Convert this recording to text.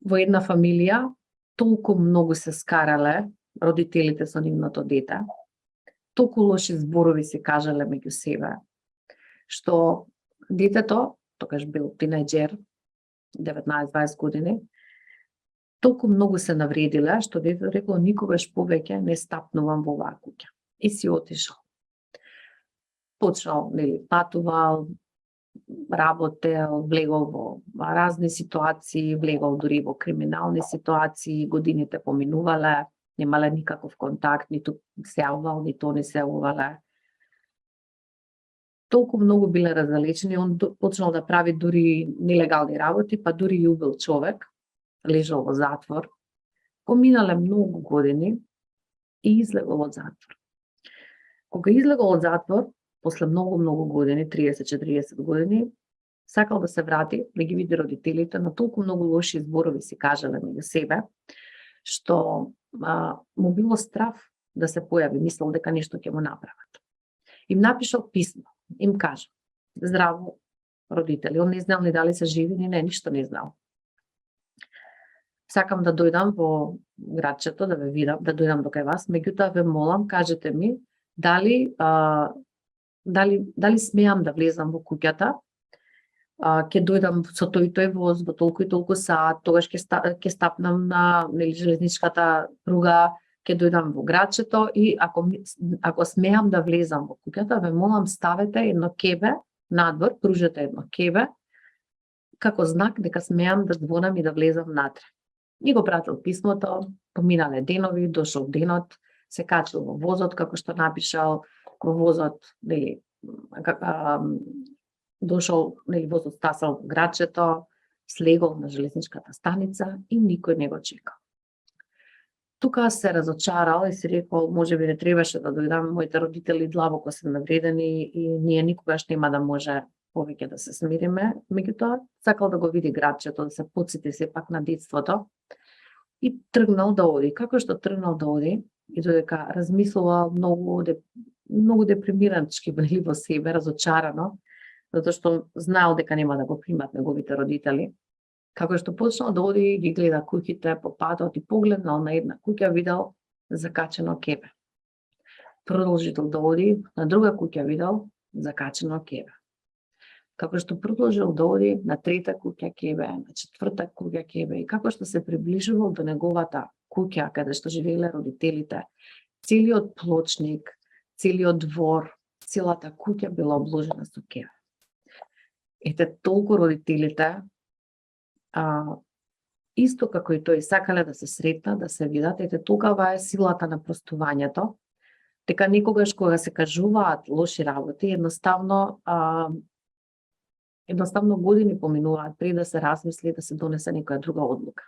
во една фамилија толку многу се скарале родителите со нивното дете, толку лоши зборови се кажале меѓу себе, што детето, тогаш бил тинејџер, 19-20 години, толку многу се навредиле, што детето рекло никогаш повеќе не стапнувам во оваа куќа. И си отишол. Почнал, патувал, работел, влегол во разни ситуации, влегол дури во криминални ситуации, годините поминувале, немале никаков контакт, ниту се јавувал, ниту не се јавувале. Толку многу биле раздалечени, он почнал да прави дури нелегални работи, па дури и убил човек, лежал во затвор. Поминале многу години и излегол од затвор. Кога излегол од затвор, после многу години, 30-40 години, сакал да се врати, да ги види родителите, но толку многу лоши зборови си кажале меѓу себе, што му било страв да се појави, мислел дека нешто ќе му направат. Им напишал писмо, им кажа: здраво, родители, он не знал ни дали се живи, ни не, ништо не знал. Сакам да дојдам во градчето, да ве видам, да дојдам до кај вас, меѓутоа ве молам, кажете ми дали смеам да влезам во куќата, ќе дојдам со тој воз во толку и толку саат, тогаш ќе стапнам на железничката пруга, ќе дојдам во градчето и ако смеам да влезам во куќата, ве молам ставете едно кебе надвор, пружете едно кебе како знак дека смеам да звонам и да влезам внатре. И го пратил писмото, поминале денови, дошол денот, се качил во возот како што напишал, во возот, дошол, возот стасал во градчето, слегол на железничката станица и никој не го чекал. Тука се разочарал и си рекол, можеби не требаше да дојдам, моите родители длабоко се навредени и ние никогаш нема да може повеќе да се смириме. Меѓутоа, сакал да го види градчето, да се потсети сепак на детството и тргнал да оди. Како што тргнал да оди и додека размислувал многу депримиранчки во себе, разочарано, затоа што знаел дека нема да го примат неговите родители. Како што почнал да оди, ги гледа куќите по патот и погледнал на една куќа, видел закачено кебе. Продолжил да оди, на друга куќа видел закачено кебе. Како што продолжил да оди, на трета куќа кебе, на четврта куќа кебе и како што се приближувал до неговата куќа каде што живееле родителите, целиот плочник, целиот двор, целата куќа била обложена со кебе. Ете, толку родителите, исто како и тој, сакале да се сретнат, да се видат. Ете, толкова е силата на простувањето, дека никогаш кога се кажуваат лоши работи, едноставно години поминуваат пред да се размисли да се донесе некоја друга одлука.